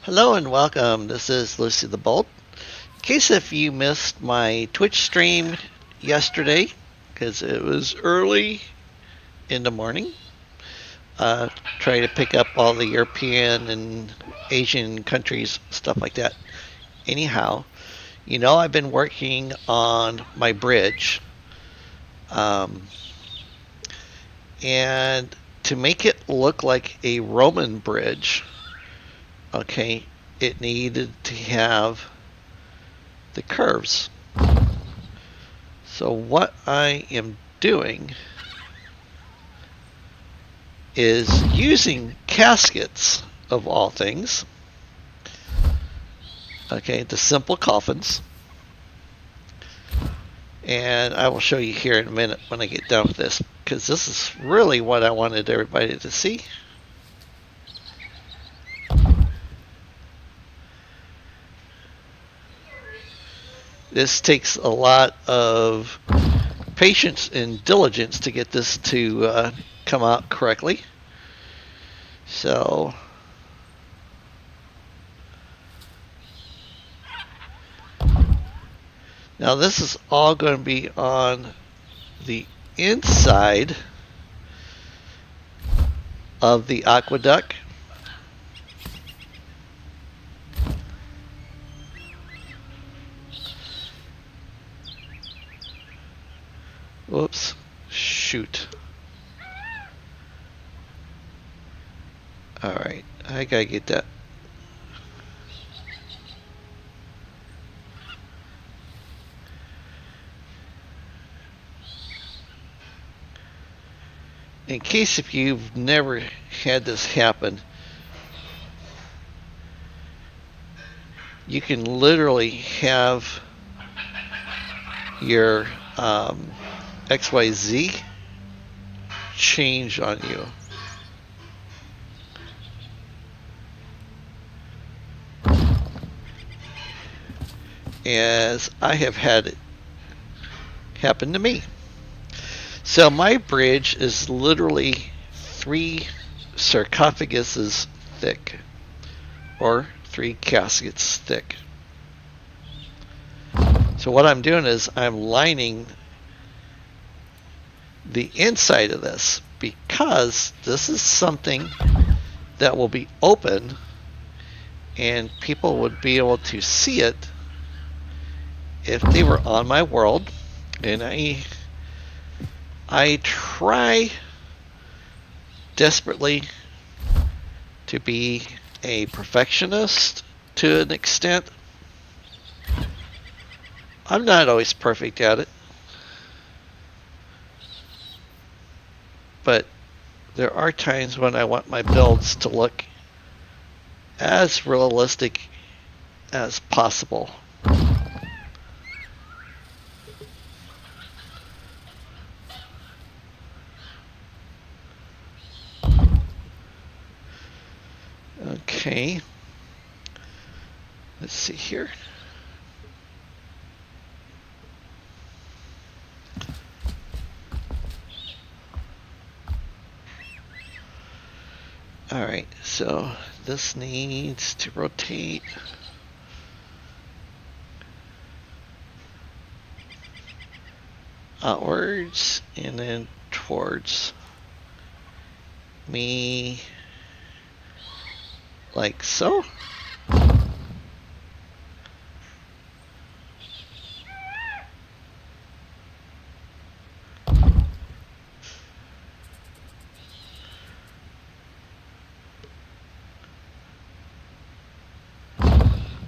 Hello and welcome. This is Lucy the Bolt. In case if you missed my Twitch stream yesterday, because it was early in the morning, uh, trying to pick up all the European and Asian countries, stuff like that. Anyhow, I've been working on my bridge, um, and to make it look like a Roman bridge, okay, it needed to have the curves. So what I am doing is using caskets of all things. Okay, the simple coffins. And I will show you here in a minute when I get done with this, because this is really what I wanted everybody to see. This takes a lot of patience and diligence to get this to come out correctly. So now this is all going to be on the inside of the aqueduct. Whoops, shoot. Alright, I gotta get that. In case if you've never had this happen, you can literally have your XYZ change on you. As I have had it happen to me. So my bridge is literally 3 sarcophaguses thick, or 3 caskets thick. So what I'm doing is I'm lining the inside of this, because this is something that will be open and people would be able to see it if they were on my world. And I try desperately to be a perfectionist to an extent. I'm not always perfect at it, but there are times when I want my builds to look as realistic as possible. Okay, let's see here. Alright, so this needs to rotate. Outwards and then towards me, like so.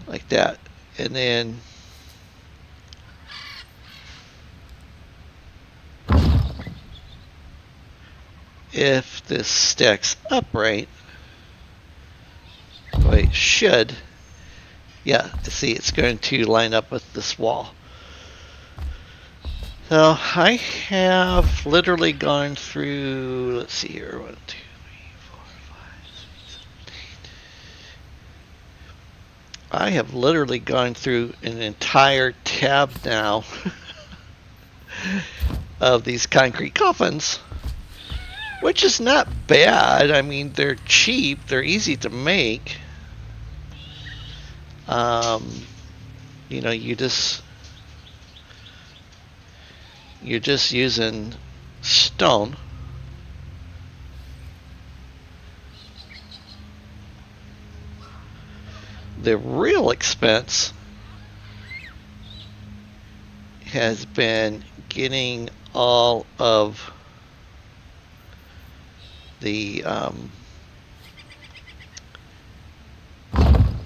Like that. And then if this stacks upright, well, it should. Yeah, see, it's going to line up with this wall. So I have literally gone through, let's see here, 1, 2, 3, 4, 5, 6, 7, 8. I have literally gone through an entire tab now of these concrete coffins, which is not bad. I mean, they're cheap, they're easy to make. You know, you're just using stone. The real expense has been getting all of the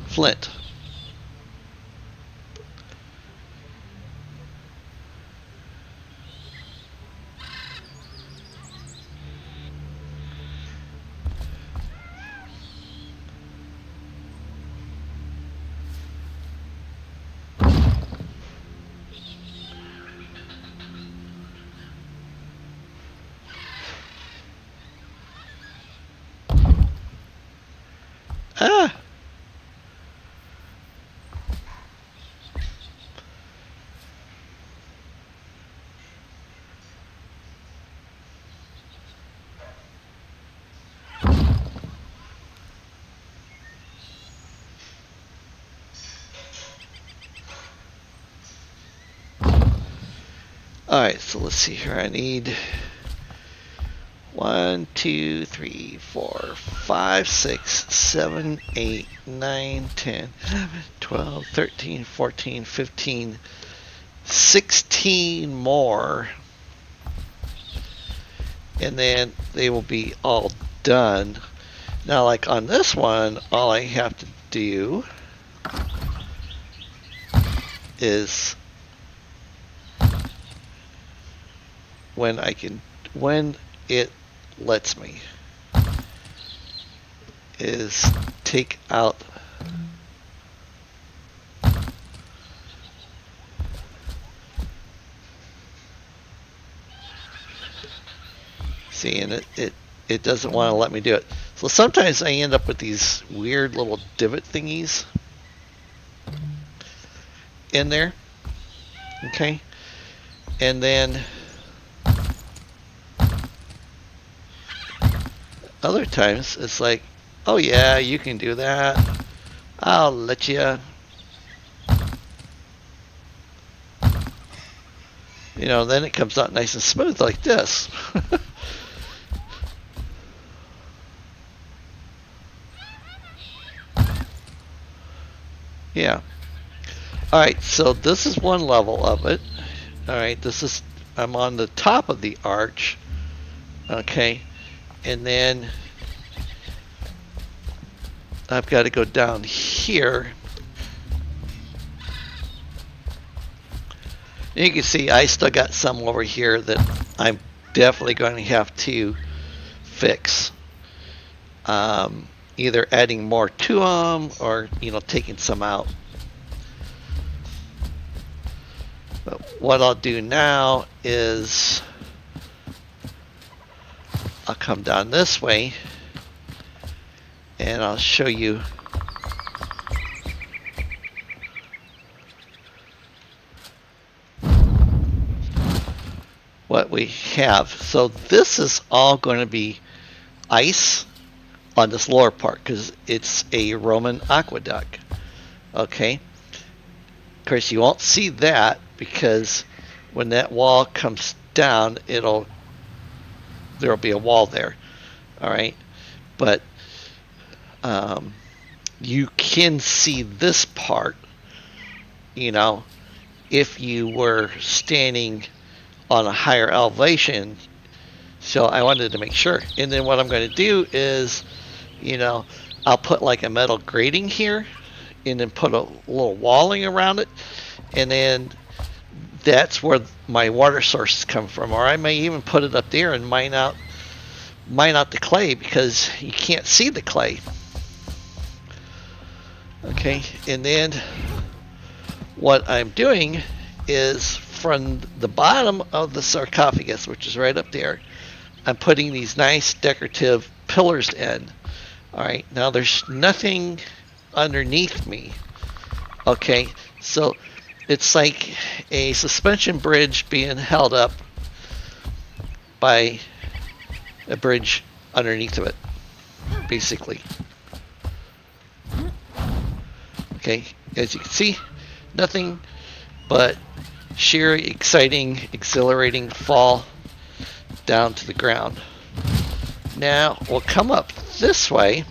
flint. Ah! Alright, so let's see here. I need 1, 2, 3, 4, 5, 6, 7, 8, 9, 10, 11, 12, 13, 14, 15, 16 more. And then they will be all done. Now, like on this one, all I have to do is when it lets me is take out see, and it doesn't want to let me do it. So sometimes I end up with these weird little divot thingies in there. Okay, and then other times it's like, oh yeah, you can do that. I'll let you. You know, then it comes out nice and smooth like this. Yeah. Alright, so this is one level of it. Alright, I'm on the top of the arch. Okay. And then I've got to go down here. And you can see I still got some over here that I'm definitely going to have to fix. Either adding more to them or, you know, taking some out. But what I'll do now is I'll come down this way and I'll show you what we have. So this is all going to be ice on this lower part because it's a Roman aqueduct. Okay. Of course, you won't see that because when that wall comes down, there'll be a wall there. All right. But you can see this part, you know, if you were standing on a higher elevation. So I wanted to make sure. And then what I'm going to do is, you know, I'll put like a metal grating here and then put a little walling around it. And then that's where my water sources come from. Or I may even put it up there and mine out the clay because you can't see the clay. Okay, and then what I'm doing is from the bottom of the sarcophagus, which is right up there, I'm putting these nice decorative pillars in. All right, now there's nothing underneath me. Okay, so it's like a suspension bridge being held up by a bridge underneath of it, basically. Okay, As you can see, nothing but sheer exciting, exhilarating fall down to the ground. Now we'll come up this way,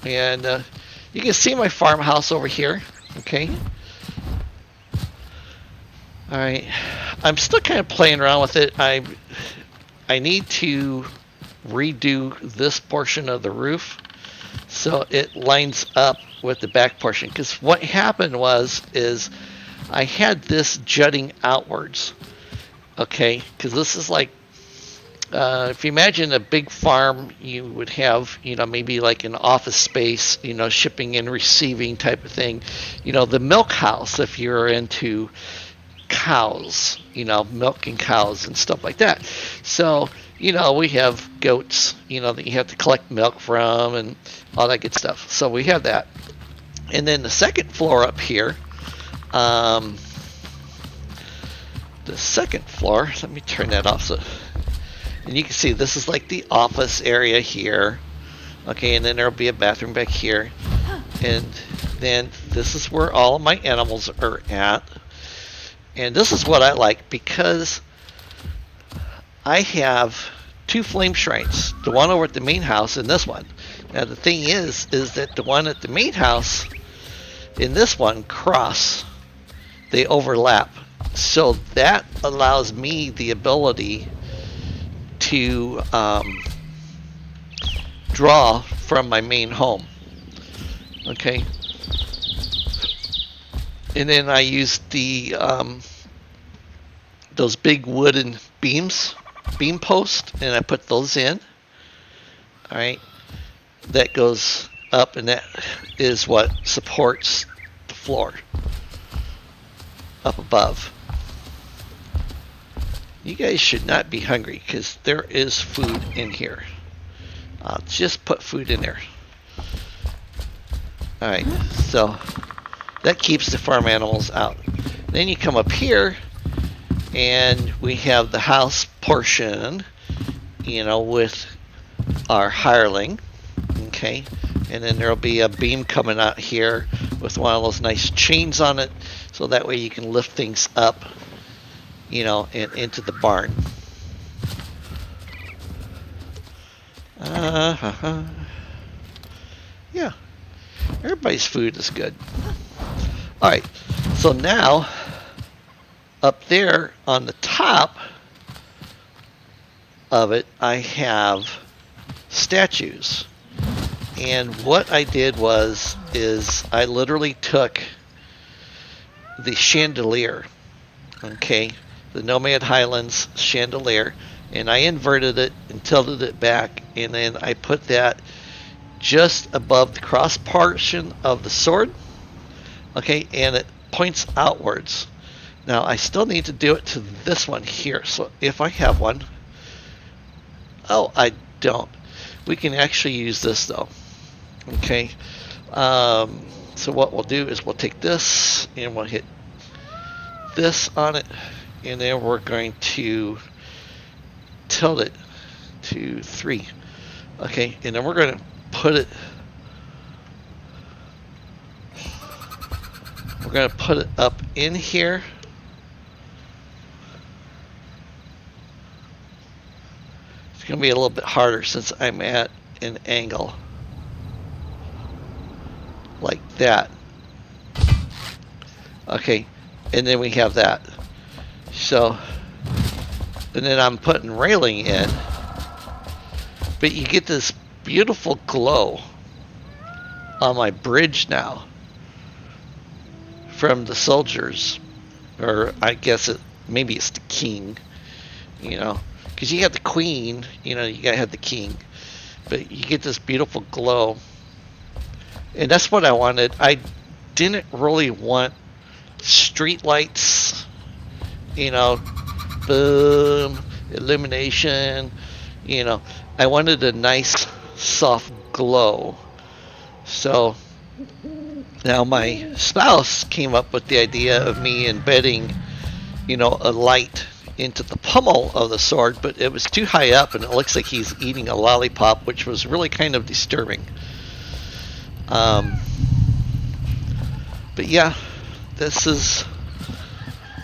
and you can see my farmhouse over here. Okay. All right. I'm still kind of playing around with it. I need to redo this portion of the roof so it lines up with the back portion, because what happened is I had this jutting outwards. Okay, because this is like, if you imagine a big farm, you would have, maybe like an office space, shipping and receiving type of thing. The milk house, if you're into cows, milking cows and stuff like that. So, we have goats, that you have to collect milk from and all that good stuff. So we have that. And then the second floor up here, the second floor, let me turn that off. And you can see this is like the office area here. Okay, and then there'll be a bathroom back here. And then this is where all of my animals are at. And this is what I like, because I have two flame shrines, the one over at the main house and this one. Now the thing is that the one at the main house and this one cross, they overlap. So that allows me the ability to draw from my main home. Okay. And then I used the those big wooden beam posts, and I put those in. All right, that goes up, and that is what supports the floor up above. You guys should not be hungry, because there is food in here. I'll just put food in there. All right, so that keeps the farm animals out. Then you come up here, and we have the house portion, with our hireling. Okay, and then there'll be a beam coming out here with one of those nice chains on it, so that way you can lift things up, and into the barn. Yeah, everybody's food is good. All right, so now up there on the top of it, I have statues. And what I did is I literally took the chandelier, okay, the Nomad Highlands chandelier, and I inverted it and tilted it back, and then I put that just above the cross portion of the sword. Okay, and it points outwards. Now I still need to do it to this one here. So if I have one, oh, I don't. We can actually use this though. Okay, so what we'll do is we'll take this and we'll hit this on it, and then we're going to tilt it to 3. Okay, and then we're going to put it. We're going to put it up in here. It's going to be a little bit harder since I'm at an angle like that. Okay, and then we have that. So, and then I'm putting railing in, but you get this beautiful glow on my bridge now from the soldiers, or I guess maybe it's the king, because you have the queen, you gotta have the king, but you get this beautiful glow, and that's what I wanted. I didn't really want street lights, boom, illumination, I wanted a nice soft glow. So now my spouse came up with the idea of me embedding, a light into the pommel of the sword, but it was too high up and it looks like he's eating a lollipop, which was really kind of disturbing. But yeah, this is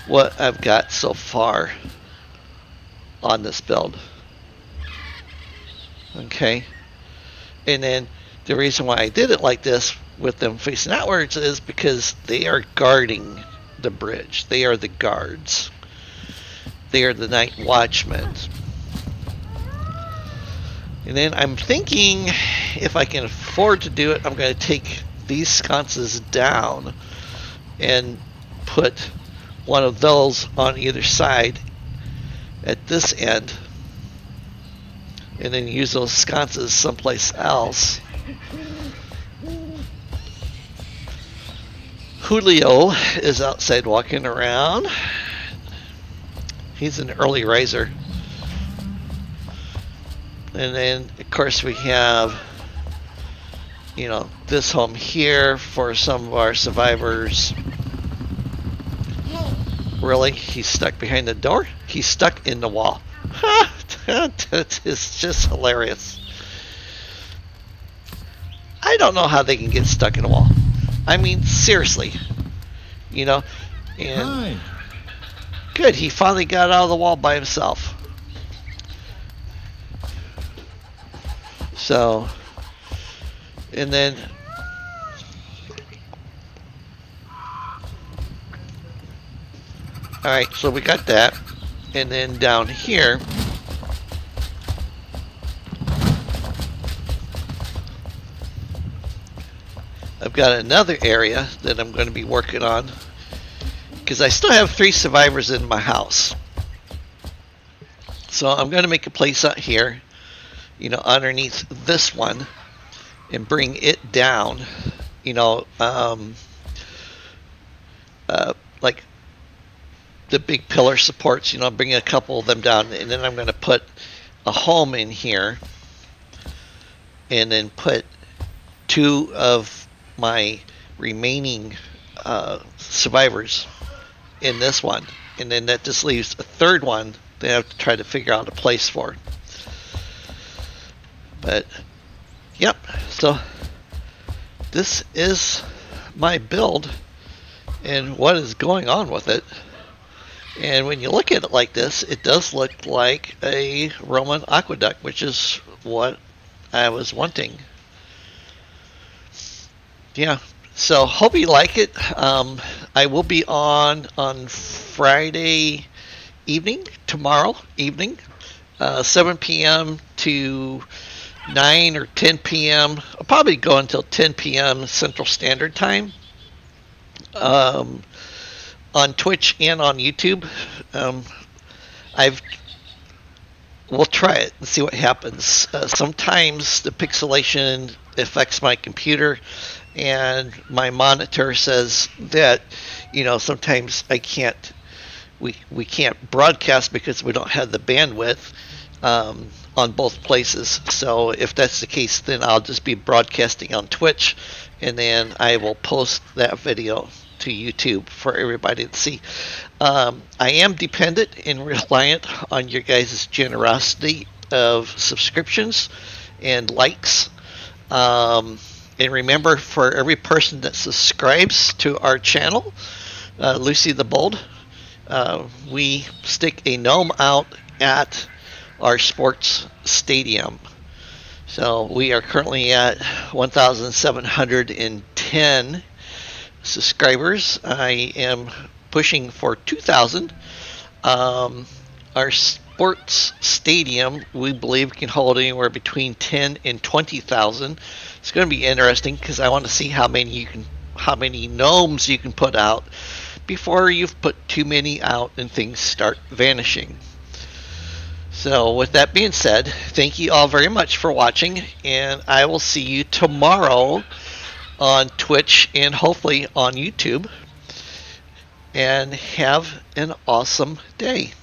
what I've got so far on this build. Okay. And then the reason why I did it like this with them facing outwards is because they are guarding the bridge. They are the guards. They are the night watchmen. And then I'm thinking if I can afford to do it, I'm going to take these sconces down and put one of those on either side at this end, and then use those sconces someplace else. Julio is outside walking around. He's an early riser. And then, of course, we have, this home here for some of our survivors. Really? He's stuck behind the door? He's stuck in the wall. That is just hilarious. I don't know how they can get stuck in a wall. I mean, seriously. And Hi. Good, he finally got out of the wall by himself. So, and then alright, so we got that. And then down here, I've got another area that I'm going to be working on, because I still have 3 survivors in my house. So I'm going to make a place out here, underneath this one, and bring it down, like the big pillar supports, bring a couple of them down, and then I'm going to put a home in here, and then put 2 of my remaining survivors in this one, and then that just leaves a third one that I have to try to figure out a place for. But yep, so this is my build and what is going on with it. And when you look at it like this, it does look like a Roman aqueduct, which is what I was wanting. Yeah, so hope you like it. I will be on Friday evening, tomorrow evening, 7 p.m. to 9 or 10 p.m. I'll probably go until 10 p.m. Central Standard Time. On Twitch and on YouTube. We'll try it and see what happens. Sometimes the pixelation affects my computer, and my monitor says that sometimes we can't broadcast because we don't have the bandwidth on both places. So if that's the case, then I'll just be broadcasting on Twitch, and then I will post that video to YouTube for everybody to see. I am dependent and reliant on your guys' generosity of subscriptions and likes. And remember, for every person that subscribes to our channel, Lucy the Bold, we stick a gnome out at our sports stadium. So we are currently at 1,710 subscribers. I am pushing for 2,000. Our sports stadium, we believe, can hold anywhere between 10 and 20,000. It's going to be interesting because I want to see how many gnomes you can put out before you've put too many out and things start vanishing. So with that being said, thank you all very much for watching, and I will see you tomorrow on Twitch and hopefully on YouTube. And have an awesome day.